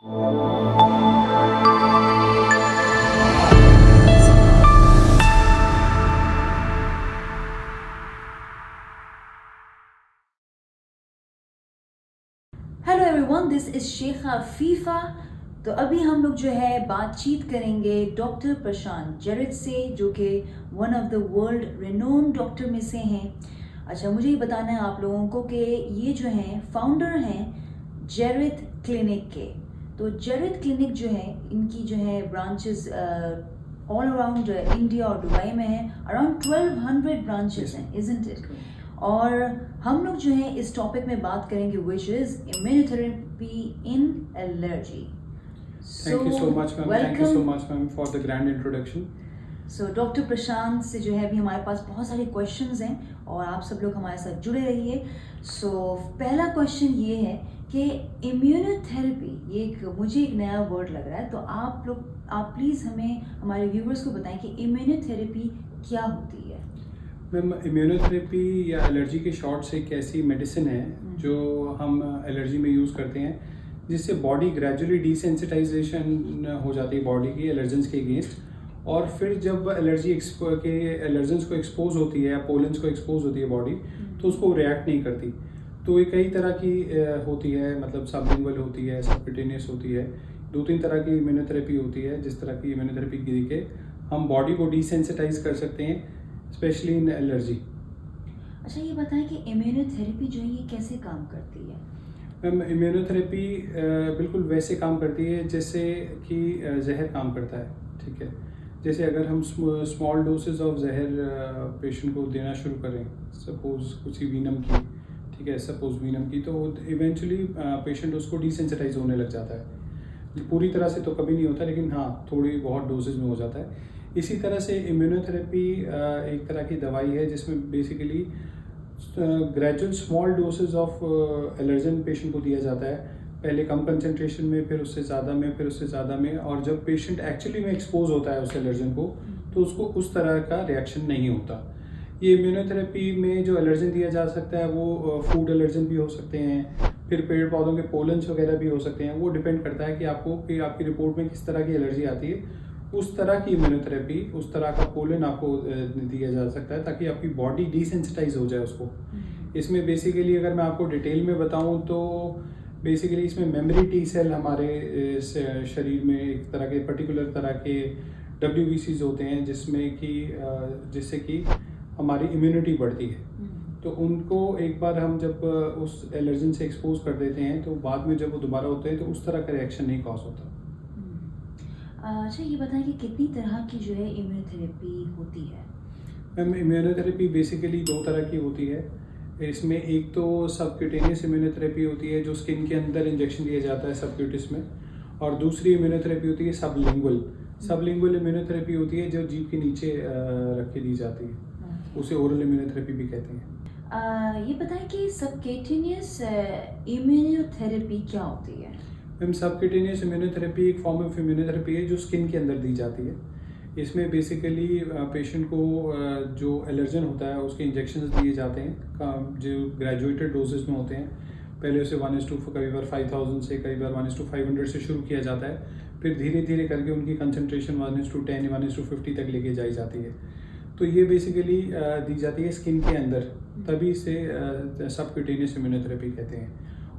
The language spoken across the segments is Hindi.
हेलो एवरीवन, दिस इज शेखा फीफा। तो अभी हम लोग जो है बातचीत करेंगे डॉक्टर प्रशांत जेरिथ से, जो कि one of the world renowned doctor में से हैं। अच्छा, मुझे ये बताना है आप लोगों को कि ये जो हैं फाउंडर हैं जेरिथ क्लिनिक के। तो जेरिथ क्लिनिक जो है, इनकी जो है ब्रांचेस ऑल अराउंड इंडिया और दुबई में है। अराउंड 1200 ब्रांचेस हैं, इजंट इट? और हम लोग जो है इस टॉपिक में बात करेंगे which is immunotherapy in allergy. Thank you so much, ma'am. Thank you so much, ma'am, for the grand introduction. So doctor Prashant से जो है अभी हमारे पास बहुत सारे क्वेश्चंस हैं और आप सब लोग हमारे साथ जुड़े रहिए। सो पहला क्वेश्चन ये है कि इम्यूनोथेरेपी, ये मुझे एक नया वर्ड लग रहा है, तो आप प्लीज़ हमें, हमारे व्यूवर्स को बताएं कि इम्यूनोथेरेपी क्या होती है। मैम, इम्यूनोथेरेपी या एलर्जी के शॉर्ट्स एक ऐसी मेडिसिन है जो हम एलर्जी में यूज़ करते हैं, जिससे बॉडी ग्रेजुअली डिसेंसिटाइजेशन हो जाती है बॉडी की एलर्जेंस के अगेंस्ट। और फिर जब एलर्जेंस को एक्सपोज होती है या पोलेंस को एक्सपोज होती है बॉडी, तो उसको रिएक्ट नहीं करती। तो ये कई तरह की होती है, मतलब सबलिंगुअल होती है, सबक्यूटेनियस होती है। 2-3 तरह की इम्यूनोथेरेपी होती है, जिस तरह की इम्यूनोथेरेपी के हम बॉडी को डिसेंसिटाइज कर सकते हैं, स्पेशली इन एलर्जी। अच्छा, ये बताएं कि इम्यूनोथेरेपी जो है ये कैसे काम करती है। मैम, इम्यूनोथेरेपी बिल्कुल वैसे काम करती है जैसे कि जहर काम करता है, ठीक है। जैसे अगर हम स्मॉल डोसेज ऑफ जहर पेशेंट को देना शुरू करें, सपोज कुछ वीनम की, ठीक है, सपोज वीनम की, तो इवेंचुअली पेशेंट उसको डिसेंसिटाइज होने लग जाता है। पूरी तरह से तो कभी नहीं होता, लेकिन हाँ, थोड़ी बहुत डोसेज में हो जाता है। इसी तरह से इम्यूनोथेरेपी एक तरह की दवाई है जिसमें basically gradual small dosage of allergen patient को दिया जाता है, पहले कम कंसंट्रेशन में, फिर उससे ज़्यादा में, फिर उससे ज़्यादा में। और जब पेशेंट एक्चुअली में एक्सपोज होता है उस एलर्जन को, तो उसको उस तरह का रिएक्शन नहीं होता। ये इम्यूनोथेरेपी में जो एलर्जन दिया जा सकता है वो फूड एलर्जन भी हो सकते हैं, फिर पेड़ पौधों के पोलन्स वगैरह भी हो सकते हैं। वो डिपेंड करता है कि आपकी रिपोर्ट में किस तरह की एलर्जी आती है, उस तरह की इम्यूनोथेरेपी, उस तरह का पोलन आपको दिया जा सकता है, ताकि आपकी बॉडी डिसेंसिटाइज हो जाए उसको। इसमें बेसिकली अगर मैं आपको डिटेल में बताऊं तो बेसिकली इसमें मेमोरी टी सेल हमारे शरीर में एक तरह के पर्टिकुलर तरह के WBCs होते हैं, जिससे कि हमारी इम्यूनिटी बढ़ती है। तो उनको एक बार हम जब उस एलर्जन से एक्सपोज कर देते हैं, तो बाद में जब वो दोबारा होते हैं तो उस तरह का रिएक्शन नहीं कॉज होता। अच्छा, ये बताएं कि कितनी तरह की जो है इम्यूनोथेरेपी होती है। मैम, इम्यूनोथेरेपी बेसिकली 2 तरह की होती है। इसमें एक तो सबक्यूटेनियस इम्यूनोथेरेपी होती है, जो स्किन के अंदर इंजेक्शन दिया जाता है सबक्यूटिस में, और दूसरी इम्यूनोथेरेपी होती है सबलिंगुअल। सबलिंगुअल इम्यूनोथेरेपी होती है जो जीभ के नीचे रख के दी जाती है, उसे ओरल इम्यूनोथेरेपी भी कहते हैं। ये बताएं कि सबक्यूटेनियस इम्यूनोथेरेपी क्या होती है। मैम, सबक्यूटेनियस इम्यूनोथेरेपी एक फॉर्म ऑफ इम्यूनोथेरेपी है जो स्किन के अंदर दी जाती है। इसमें बेसिकली पेशेंट को जो एलर्जन होता है उसके इंजेक्शन दिए जाते हैं, जो ग्रेजुएटेड डोजेज में होते हैं। पहले उसे 1:, कई बार 5000 से, कई बार 1:500 से शुरू किया जाता है, फिर धीरे धीरे करके उनकी कंसनट्रेशन 1:10, 1:50 तक लेके जाई जाती है। तो ये बेसिकली दी जाती है स्किन के अंदर, तभी इसे सबक्यूटेनियस इम्यूनोथेरेपी कहते हैं।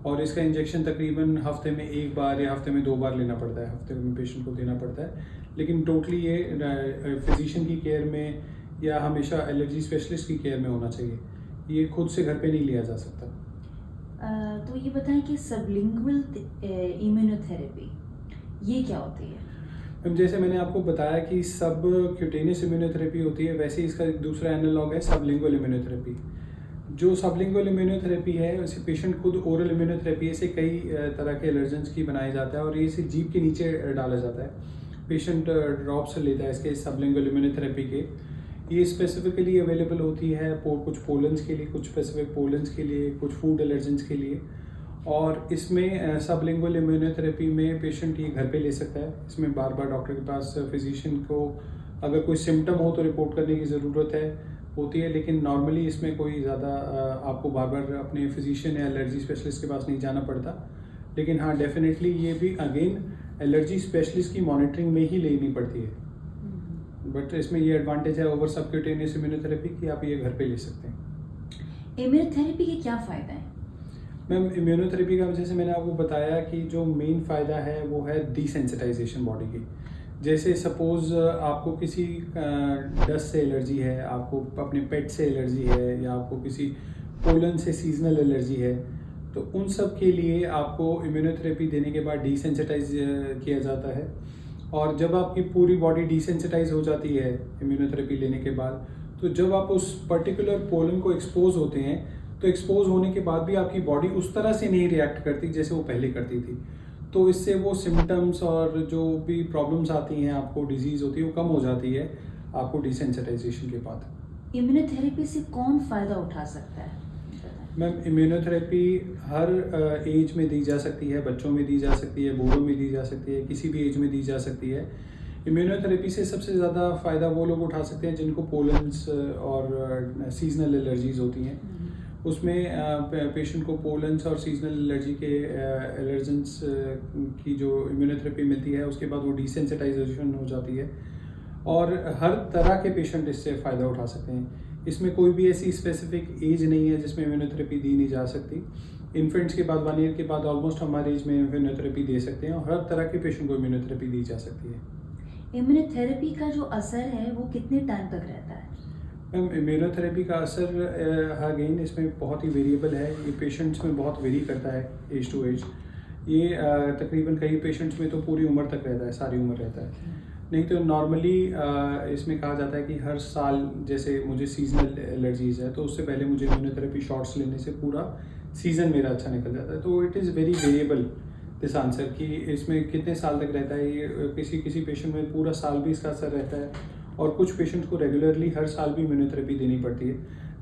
और इसका इंजेक्शन तकरीबन हफ्ते में 1 बार या हफ्ते में 2 बार लेना पड़ता है, हफ्ते में पेशेंट को देना पड़ता है। लेकिन टोटली ये फिजिशियन की केयर में या हमेशा एलर्जी स्पेशलिस्ट की केयर में होना चाहिए, ये खुद से घर पे नहीं लिया जा सकता। तो ये बताएं कि सबलिंगुअल इम्यूनोथेरेपी ये क्या होती है। मैम, जैसे मैंने आपको बताया कि सब क्यूटेनियस इम्यूनोथेरेपी होती है, वैसे इसका दूसरा एनालॉग है सबलिंगुअल इम्यूनोथेरेपी। जो सबलिंगुअल इम्यूनोथेरेपी है, उसे पेशेंट खुद ओरल इम्यूनोथेरेपी से कई तरह के एलर्जेंस की बनाया जाता है, और ये इसे जीभ के नीचे डाला जाता है। पेशेंट ड्रॉप्स लेता है इसके सबलिंगुअल इम्यूनोथेरेपी के। ये स्पेसिफिकली अवेलेबल होती है कुछ पोलन्स के लिए, कुछ स्पेसिफिक पोलन्स के लिए, कुछ फूड एलर्जेंस के लिए। और इसमें सबलिंगुअल इम्यूनोथेरेपी में पेशेंट ये घर पे ले सकता है। इसमें बार बार डॉक्टर के पास फिजिशियन को अगर कोई सिम्टम हो तो रिपोर्ट करने की ज़रूरत होती है, लेकिन नॉर्मली इसमें कोई ज़्यादा आपको बार बार अपने फिजिशियन या एलर्जी स्पेशलिस्ट के पास नहीं जाना पड़ता। लेकिन हाँ डेफिनेटली ये भी अगेन एलर्जी स्पेशलिस्ट की मॉनिटरिंग में ही लेनी पड़ती है। बट इसमें ये एडवांटेज है ओवर सबक्यूटेनियस इम्यूनोथेरेपी कि आप ये घर पे ले सकते हैं। इम्यूनोथेरेपी के क्या फ़ायदे हैं? मैम इम्यूनोथेरेपी का जैसे मैंने आपको बताया कि जो मेन फ़ायदा है वो है डिसेंसिटाइजेशन बॉडी की। जैसे सपोज़ आपको किसी डस्ट से एलर्जी है, आपको अपने पेट से एलर्जी है, या आपको किसी पोलन से सीजनल एलर्जी है, तो उन सब के लिए आपको इम्यूनोथेरेपी देने के बाद डिसेंसिटाइज किया जाता है। और जब आपकी पूरी बॉडी डिसेंसिटाइज हो जाती है इम्यूनोथेरेपी लेने के बाद, तो जब आप उस पर्टिकुलर पोलन को एक्सपोज होते हैं, तो एक्सपोज होने के बाद भी आपकी बॉडी उस तरह से नहीं रिएक्ट करती जैसे वो पहले करती थी। तो इससे वो सिम्टम्स और जो भी प्रॉब्लम्स आती हैं, आपको डिजीज़ होती है, वो कम हो जाती है आपको डिसेंसिटाइजेशन के बाद। इम्यूनोथेरेपी से कौन फ़ायदा उठा सकता है? मैम इम्यूनोथेरेपी हर एज में दी जा सकती है, बच्चों में दी जा सकती है, बूढ़ों में दी जा सकती है, किसी भी एज में दी जा सकती है। इम्यूनोथेरेपी से सबसे ज़्यादा फ़ायदा वो लोग उठा सकते हैं जिनको पोलन्स और सीजनल एलर्जीज़ होती हैं। उसमें पेशेंट को पोलन्स और सीजनल एलर्जी के एलर्जेंस की जो इम्यूनोथेरेपी मिलती है, उसके बाद वो डिसेंसिटाइजेशन हो जाती है। और हर तरह के पेशेंट इससे फ़ायदा उठा सकते हैं। इसमें कोई भी ऐसी स्पेसिफिक एज नहीं है जिसमें इम्यूनोथेरेपी दी नहीं जा सकती। इन्फेंट्स के बाद 1 ईयर के बाद ऑलमोस्ट हमारे एज में इम्यूनोथेरेपी दे सकते हैं, और हर तरह के पेशेंट को इम्यूनोथेरेपी दी जा सकती है। इम्यूनोथेरेपी का जो असर है वो कितने टाइम तक रहता है? मैम इम्यूनोथेरेपी का असर अगेन इसमें बहुत ही वेरिएबल है। ये पेशेंट्स में बहुत वेरी करता है एज टू एज। ये तकरीबन कई पेशेंट्स में तो पूरी उम्र तक रहता है, सारी उम्र रहता है। नहीं तो नॉर्मली इसमें कहा जाता है कि हर साल, जैसे मुझे सीजनल एलर्जीज़ है तो उससे पहले मुझे इम्यूनोथेरेपी शॉट्स लेने से पूरा सीज़न मेरा अच्छा निकल जाता है। तो it is very variable this answer कि इसमें कितने साल तक रहता है। ये किसी किसी पेशेंट में पूरा साल भी इसका असर रहता है, और कुछ पेशेंट्स को रेगुलरली हर साल भी इम्यूनोथेरेपी देनी पड़ती है।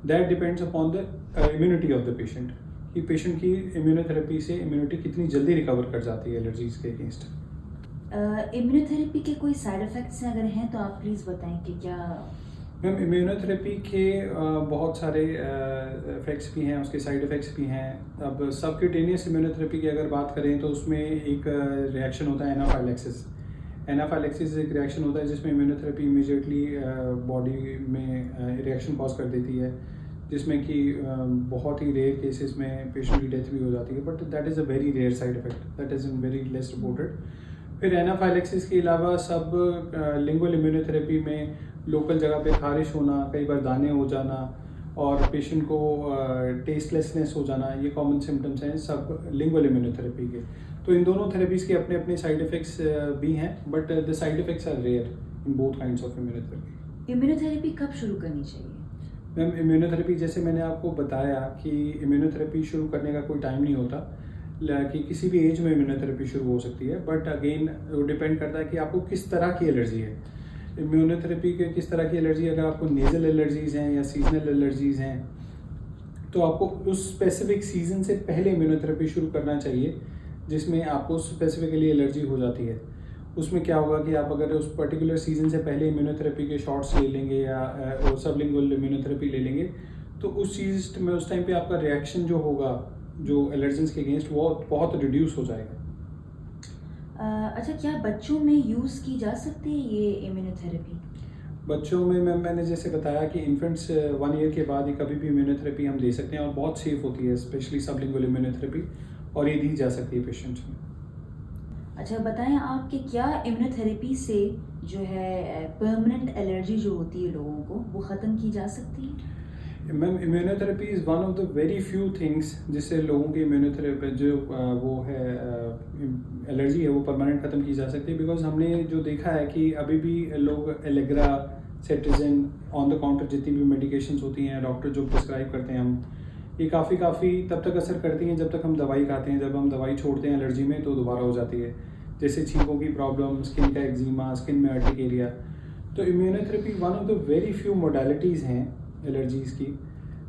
That depends upon the immunity of the patient, कि पेशेंट की इम्यूनोथेरेपी से इम्यूनिटी कितनी जल्दी रिकवर कर जाती है एलर्जीज़ के अगेंस्ट। इम्यूनोथेरेपी के कोई साइड इफ़ेक्ट्स अगर हैं तो आप प्लीज़ बताएं कि क्या? मैम इम्यूनोथेरेपी के बहुत सारे इफ़ेक्ट्स भी हैं, उसके साइड इफ़ेक्ट्स भी हैं। अब सबक्यूटेनियस इम्यूनोथेरेपी की अगर बात करें तो उसमें एक रिएक्शन होता है एनाफाइलैक्सिस। एनाफाइलैक्सिस एक रिएक्शन होता है जिसमें इम्यूनोथेरेपी इमीडिएटली बॉडी में रिएक्शन कॉज कर देती है, जिसमें कि बहुत ही रेयर केसेस में पेशेंट की डेथ भी हो जाती है। But that is a very rare side effect, that is in very less reported. फिर एनाफाइलैक्सिस के अलावा सब लिंगुअल इम्यूनोथेरेपी में लोकल जगह पे खारिश होना, कई बार दाने हो जाना, और पेशेंट को टेस्टलेसनेस हो जाना, ये कॉमन सिम्टम्स हैं सब लिंगुअल इम्यूनोथेरेपी के। तो इन दोनों थेरेपीज़ के अपने अपने साइड इफ़ेक्ट्स भी हैं, but the side effects are rare in both kinds of immunotherapy. Immunotherapy कब शुरू करनी चाहिए? मैम इम्यूनोथेरेपी जैसे मैंने आपको बताया कि इम्यूनोथेरेपी शुरू करने का कोई टाइम नहीं होता, कि किसी भी एज में इम्यूनोथेरेपी शुरू हो सकती है। बट अगेन वो डिपेंड करता है कि आपको किस तरह की एलर्जी है। इम्यूनोथेरेपी के किस तरह की एलर्जी, अगर आपको नेज़ल एलर्जीज़ हैं या सीजनल एलर्जीज़ हैं, तो आपको उस स्पेसिफिक सीज़न से पहले इम्यूनोथेरेपी शुरू करना चाहिए, जिसमें आपको स्पेसिफिकली एलर्जी हो जाती है। उसमें क्या होगा कि आप अगर उस पर्टिकुलर सीज़न से पहले इम्यूनोथेरेपी के शॉट्स ले लेंगे या सबलिंगुअल इम्यूनोथेरेपी ले लेंगे, तो उस चीज़ में उस टाइम पे आपका रिएक्शन जो होगा जो एलर्जेंस के अगेंस्ट, वो बहुत रिड्यूस हो जाएगा। अच्छा, क्या बच्चों में यूज़ की जा सकती है ये इम्यूनोथेरेपी? बच्चों में मैंने जैसे बताया कि इन्फेंट्स 1 ईयर के बाद ही कभी भी इम्यूनोथेरेपी हम दे सकते हैं, और बहुत सेफ होती है, स्पेशली सबलिंगुअल इम्यूनोथेरेपी, और ये दी जा सकती है पेशेंट्स में। अच्छा, बताएं आप कि क्या इम्यूनोथेरेपी से जो है परमानेंट एलर्जी जो होती है लोगों को, वो ख़त्म की जा सकती है? Ma'am immunotherapy is one of the very few things जिससे लोगों की इम्यूनोथेरेपी जो वो है एलर्जी है वो परमानेंट ख़त्म की जा सकती है। बिकॉज हमने जो देखा है कि अभी भी लोग Allegra, cetirizine, on the counter जितनी भी मेडिकेशंस होती हैं डॉक्टर जो प्रिस्क्राइब करते हैं, हम ये काफ़ी तब तक असर करती हैं जब तक हम दवाई खाते हैं। जब हम दवाई छोड़ते हैं एलर्जी में तो दोबारा हो जाती है, जैसे छींकों की प्रॉब्लम, स्किन का एक्जिमा, स्किन में अर्टिकेरिया। तो immunotherapy one of the very few modalities हैं एलर्जीज़ की,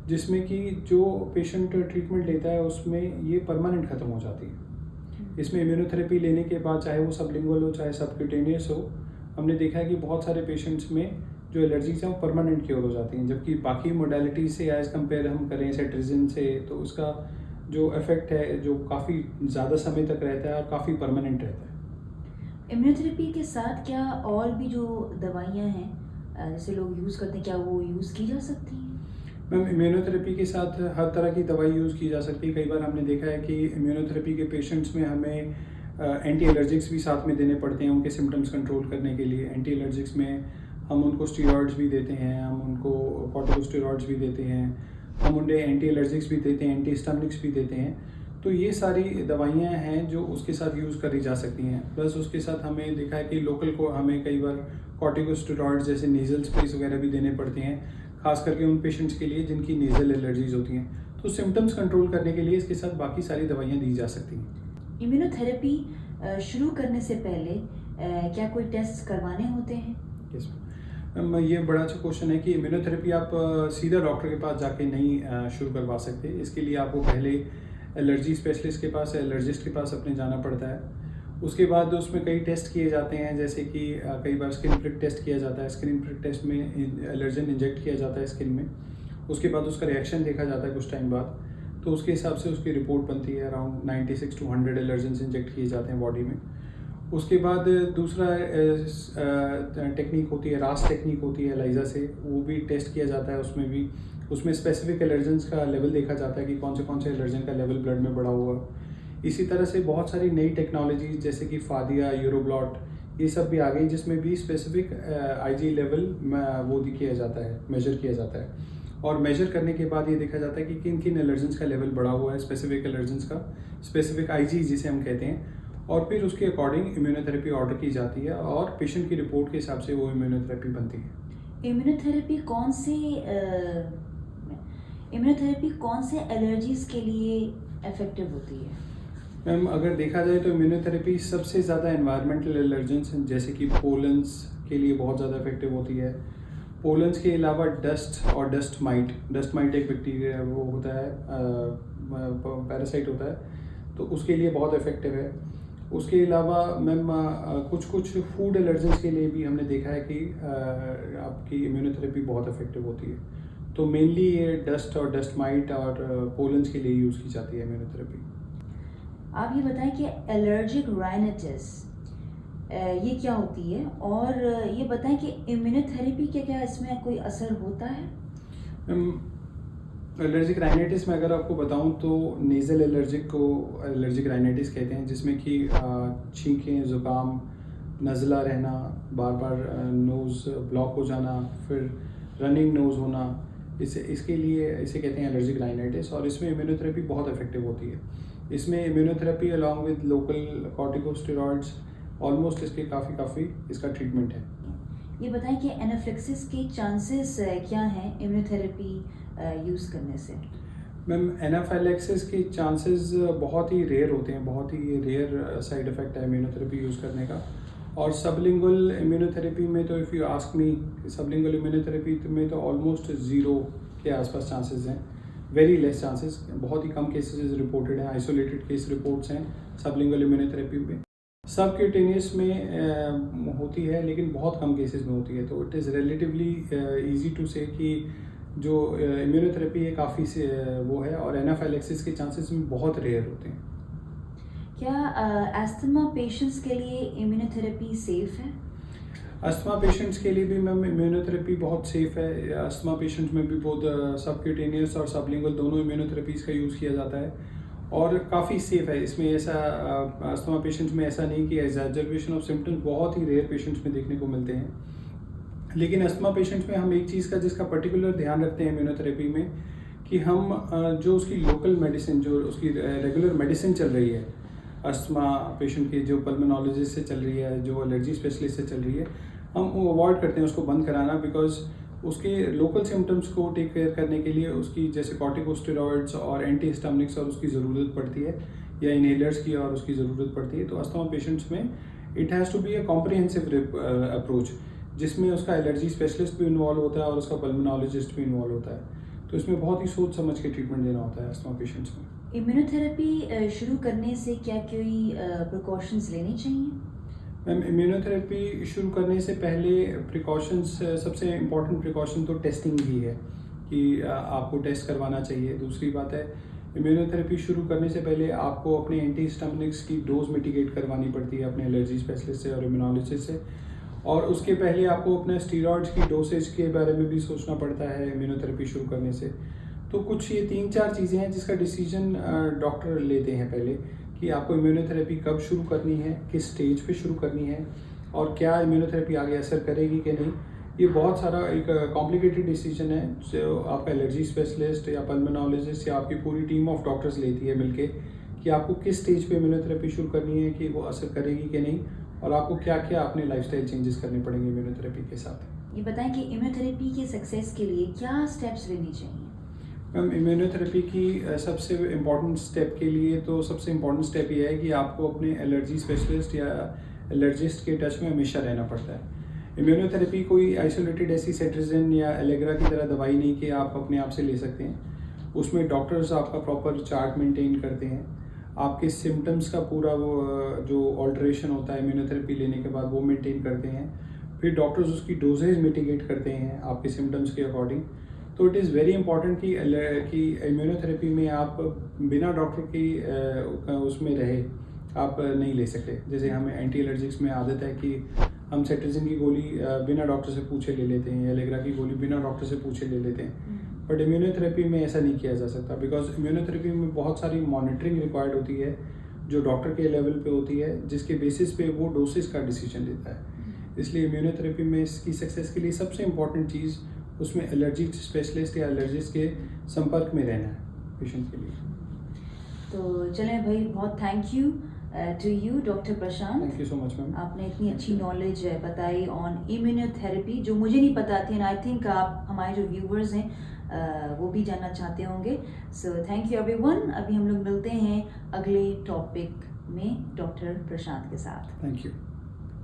जिसमें कि जो पेशेंट ट्रीटमेंट लेता है उसमें ये परमानेंट ख़त्म हो जाती है। इसमें इम्यूनोथेरेपी लेने के बाद, चाहे वो सबलिंगुअल हो चाहे सबक्यूटेनियस हो, हमने देखा है कि बहुत सारे पेशेंट्स में जो एलर्जीज हैं वो परमानेंट क्योर हो जाती हैं। जबकि बाकी मोडालिटी से एज़ कम्पेयर हम करें सेट्रिजिन से, तो उसका जो इफ़ेक्ट है जो काफ़ी ज़्यादा समय तक रहता है और काफ़ी परमानेंट रहता है। इम्यूनोथेरेपी के साथ क्या और भी जो दवाइयाँ हैं जैसे लोग यूज़ करते हैं, क्या वो यूज़ की जा सकती हैं? मैम इम्यूनोथेरेपी के साथ हर तरह की दवाई यूज़ की जा सकती है। कई बार हमने देखा है कि इम्यूनोथेरेपी के पेशेंट्स में हमें एंटी एलर्जिक्स भी साथ में देने पड़ते हैं उनके सिम्टम्स कंट्रोल करने के लिए। एंटी एलर्जिक्स में हम उनको स्टेरॉइड्स भी देते हैं, हम उनको कॉर्टिकोस्टेरॉइड्स भी देते हैं, हम उन्हें एंटी एलर्जिक्स भी देते हैं, एंटी हिस्टामिनिक्स भी देते हैं। तो ये सारी दवाइयाँ हैं जो उसके साथ यूज़ करी जा सकती हैं। प्लस उसके साथ हमें देखा है कि लोकल को हमें कई बार कॉर्टिकोस्टेरॉइड्स जैसे नेज़ल स्प्रेस वगैरह भी देने पड़ते हैं, खास करके उन पेशेंट्स के लिए जिनकी नेज़ल एलर्जीज होती हैं। तो सिम्टम्स कंट्रोल करने के लिए इसके साथ बाकी सारी दवाइयाँ दी जा सकती हैं। इम्यूनोथेरेपी शुरू करने से पहले क्या कोई टेस्ट करवाने होते हैं? यस मैम, ये बड़ा अच्छा क्वेश्चन है कि इम्यूनोथेरेपी आप सीधा डॉक्टर के पास जाके नहीं शुरू करवा सकते। इसके लिए आपको पहले एलर्जी स्पेशलिस्ट के पास, एलर्जिस्ट के पास अपने जाना पड़ता है। उसके बाद उसमें कई टेस्ट किए जाते हैं, जैसे कि कई बार स्किन प्रिक टेस्ट किया जाता है। स्किन प्रिक टेस्ट में एलर्जन इंजेक्ट किया जाता है स्किन में। उसके बाद उसका रिएक्शन देखा जाता है कुछ टाइम बाद, तो उसके हिसाब से उसकी रिपोर्ट बनती है। अराउंड 96 to 100 एलर्जन इंजेक्ट किए जाते हैं बॉडी में। उसके बाद दूसरा टेक्निक होती है, रास टेक्निक होती है एलाइजा से, वो भी टेस्ट किया जाता है। उसमें स्पेसिफिक एलर्जेंस का लेवल देखा जाता है कि कौन से एलर्जन का लेवल ब्लड में बढ़ा हुआ है। इसी तरह से बहुत सारी नई टेक्नोलॉजीज जैसे कि फादिया, यूरोब्लॉट, ये सब भी आ गई, जिसमें भी स्पेसिफिक आईजी लेवल वो किया जाता है, मेजर किया जाता है। और मेजर करने के बाद ये देखा जाता है कि किन किन एलर्जेंस का लेवल बढ़ा हुआ है, स्पेसिफिक एलर्जेंस का, स्पेसिफिक आईजी जिसे हम कहते हैं। और फिर उसके अकॉर्डिंग इम्यूनोथेरेपी ऑर्डर की जाती है और पेशेंट की रिपोर्ट के हिसाब से वो इम्यूनोथेरेपी बनती है। इम्यूनोथेरेपी कौन से एलर्जीज के लिए इफेक्टिव होती है? मैम अगर देखा जाए तो इम्यूनोथेरेपी सबसे ज़्यादा एनवायरमेंटल एलर्जेंस जैसे कि पोलन्स के लिए बहुत ज़्यादा इफेक्टिव होती है। पोलन्स के अलावा डस्ट और डस्ट माइट एक बैक्टीरिया वो होता है, पैरासाइट होता है, तो उसके लिए बहुत इफेक्टिव है। उसके अलावा मैम कुछ फूड एलर्जेंस के लिए भी हमने देखा है कि आपकी इम्यूनोथेरेपी बहुत इफेक्टिव होती है। तो मेनली ये डस्ट और डस्ट माइट और पोलन्स के लिए यूज़ की जाती है इम्यूनोथेरेपी। आप ये बताएं कि एलर्जिक राइनाइटिस ये क्या होती है, और ये बताएं कि इम्यूनोथेरेपी के क्या इसमें कोई असर होता है? एलर्जिक राइनाइटिस में अगर आपको बताऊं तो नेज़ल एलर्जिक को एलर्जिक राइनाइटिस कहते हैं, जिसमें कि छींकें, ज़ुकाम, नज़ला रहना, बार बार नोज़ ब्लॉक हो जाना, फिर रनिंग नोज़ होना, इसके लिए इसे कहते हैं एलर्जिक राइनाइटिस। और इसमें इम्यूनोथेरेपी बहुत इफेक्टिव होती है। इसमें immunotherapy along with local corticosteroids almost इसके काफ़ी इसका ट्रीटमेंट है। ये बताएं कि एनाफिलैक्सिस के चांसेस क्या हैं इम्यूनोथेरेपी यूज़ करने से? मैम एनाफाइलैक्सिस के चांसेस बहुत ही रेयर होते हैं, बहुत ही रेयर साइड इफ़ेक्ट है इम्यूनोथेरेपी यूज़ करने का। और सबलिंगुअल इम्यूनोथेरेपी में तो if you ask me, sublingual immunotherapy में तो ऑलमोस्ट ज़ीरो के आसपास चांसेस हैं, वेरी लेस चांसेस। बहुत ही कम केसेस रिपोर्टेड हैं, आइसोलेटेड केस रिपोर्ट्स हैं सबलिंगुअल इम्यूनोथेरेपी में। सबक्यूटेनियस में होती है लेकिन बहुत कम केसेस में होती है। तो it is relatively easy to say कि जो इम्यूनोथेरेपी है काफ़ी से वो है, और एनाफाइलैक्सिस के चांसेस में बहुत रेयर होते हैं। क्या अस्थमा पेशेंट्स के लिए इम्यूनोथेरेपी सेफ है? अस्थमा पेशेंट्स के लिए भी मैम इम्यूनोथेरेपी बहुत सेफ़ है। अस्थमा पेशेंट्स में भी बहुत सबक्यूटेनियस और सबलिंगुअल दोनों इम्यूनोथेरेपीज़ का यूज़ किया जाता है और काफ़ी सेफ़ है। इसमें ऐसा अस्थमा पेशेंट्स में ऐसा नहीं कि एग्जैजरबेशन ऑफ सिम्टम्स बहुत ही रेयर पेशेंट्स में देखने को मिलते हैं। लेकिन अस्थमा पेशेंट्स में हम एक चीज़ का जिसका पर्टिकुलर ध्यान रखते हैं इम्यूनोथेरेपी में कि हम जो उसकी लोकल मेडिसिन, जो उसकी रेगुलर मेडिसिन चल रही है अस्थमा पेशेंट की, जो पल्मोनोलॉजिस्ट से चल रही है, जो एलर्जी स्पेशलिस्ट से चल रही है, हम वो अवॉइड करते हैं उसको बंद कराना। बिकॉज उसके लोकल सिम्टम्स को टेक केयर करने के लिए उसकी जैसे कॉर्टिकोस्टेरॉइड्स और एंटी हिस्टामिनिक्स और उसकी ज़रूरत पड़ती है, या इनहेलर्स की और उसकी ज़रूरत पड़ती है। तो अस्थमा पेशेंट्स में it has to be a comprehensive approach, जिसमें उसका एलर्जी स्पेशलिस्ट भी इन्वॉल्व होता है और उसका पल्मोनोलॉजिस्ट भी इन्वॉल्व होता है। तो इसमें बहुत ही सोच समझ के ट्रीटमेंट देना होता है अस्थमा पेशेंट्स में। इम्यूनोथेरेपी शुरू करने से क्या कोई प्रिकॉशंस लेने चाहिए? मैम इम्यूनोथेरेपी शुरू करने से पहले प्रिकॉशंस, सबसे इम्पॉर्टेंट प्रिकॉशन तो टेस्टिंग ही है कि आपको टेस्ट करवाना चाहिए। दूसरी बात है इम्यूनोथेरेपी शुरू करने से पहले आपको अपने एंटीहिस्टामिनिक्स की डोज मिटिगेट करवानी पड़ती है अपने एलर्जी स्पेशलिस्ट से और इम्यूनोलॉजिस्ट से, और उसके पहले आपको अपने स्टीरॉइड्स की डोसेज के बारे में भी सोचना पड़ता है इम्यूनोथेरेपी शुरू करने से। तो कुछ ये 3-4 चीज़ें हैं जिसका डिसीजन डॉक्टर लेते हैं पहले, कि आपको इम्यूनोथेरेपी कब शुरू करनी है, किस स्टेज पे शुरू करनी है, और क्या इम्यूनोथेरेपी आगे असर करेगी कि नहीं। ये बहुत सारा एक कॉम्प्लिकेटेड डिसीजन है जो आपका एलर्जी स्पेशलिस्ट या पल्मोनोलॉजिस्ट या आपकी पूरी टीम ऑफ डॉक्टर्स लेती है मिलके, कि आपको किस स्टेज पे इम्यूनोथेरेपी शुरू करनी है, कि वो असर करेगी कि नहीं, और आपको क्या क्या अपने लाइफस्टाइल चेंजेस करने पड़ेंगे इम्यूनोथेरेपी के साथ। ये बताएं कि इम्यूनोथेरेपी के सक्सेस के लिए क्या स्टेप्स लेने चाहिए? मैम, इम्यूनोथेरेपी की सबसे इम्पॉर्टेंट स्टेप के लिए तो सबसे इम्पॉर्टेंट स्टेप ये है कि आपको अपने एलर्जी स्पेशलिस्ट या एलर्जिस्ट के टच में हमेशा रहना पड़ता है। इम्यूनोथेरेपी कोई आइसोलेटेड ऐसी सेट्रिजिन या एलेग्रा की तरह दवाई नहीं कि आप अपने आप से ले सकते हैं। उसमें डॉक्टर्स आपका प्रॉपर चार्ट मेंटेन करते हैं, आपके सिम्टम्स का पूरा वो जो ऑल्ट्रेशन होता है इम्यूनोथेरेपी लेने के बाद वो मेंटेन करते हैं। फिर डॉक्टर्स उसकी डोजेज मिटिगेट करते हैं आपके सिम्टम्स के अकॉर्डिंग। तो इट इज़ वेरी इंपॉर्टेंट कि इम्यूनोथेरेपी में आप बिना डॉक्टर की उसमें रहे आप नहीं ले सकते। जैसे हमें एंटी एलर्जिक्स में आदत है कि हम सेट्रिजिन की गोली बिना डॉक्टर से पूछे ले लेते हैं, एलेग्रा की गोली बिना डॉक्टर से पूछे ले लेते हैं। बट इम्यूनोथेरेपी में ऐसा नहीं किया जा सकता, बिकॉज इम्यूनोथेरेपी में बहुत सारी मॉनिटरिंग रिक्वायर्ड होती है जो डॉक्टर के लेवल पे होती है, जिसके बेसिस पे वो डोसेस का डिसीजन लेता है। इसलिए इम्यूनोथेरेपी में इसकी सक्सेस के लिए सबसे इम्पॉर्टेंट चीज़ उसमें एलर्जी स्पेशलिस्ट या एलर्जिस्ट के संपर्क में रहना है पेशेंट के लिए। तो चलें भाई, बहुत thank you to you doctor Prashant. Thank you so much ma'am. आपने इतनी अच्छी नॉलेज बताई ऑन इम्यूनोथेरेपी जो मुझे नहीं पता थी, एंड आई थिंक आप हमारे जो व्यूवर्स हैं वो भी जानना चाहते होंगे। So thank you everyone. अभी हम लोग मिलते हैं अगले टॉपिक में डॉक्टर प्रशांत के साथ। Thank you.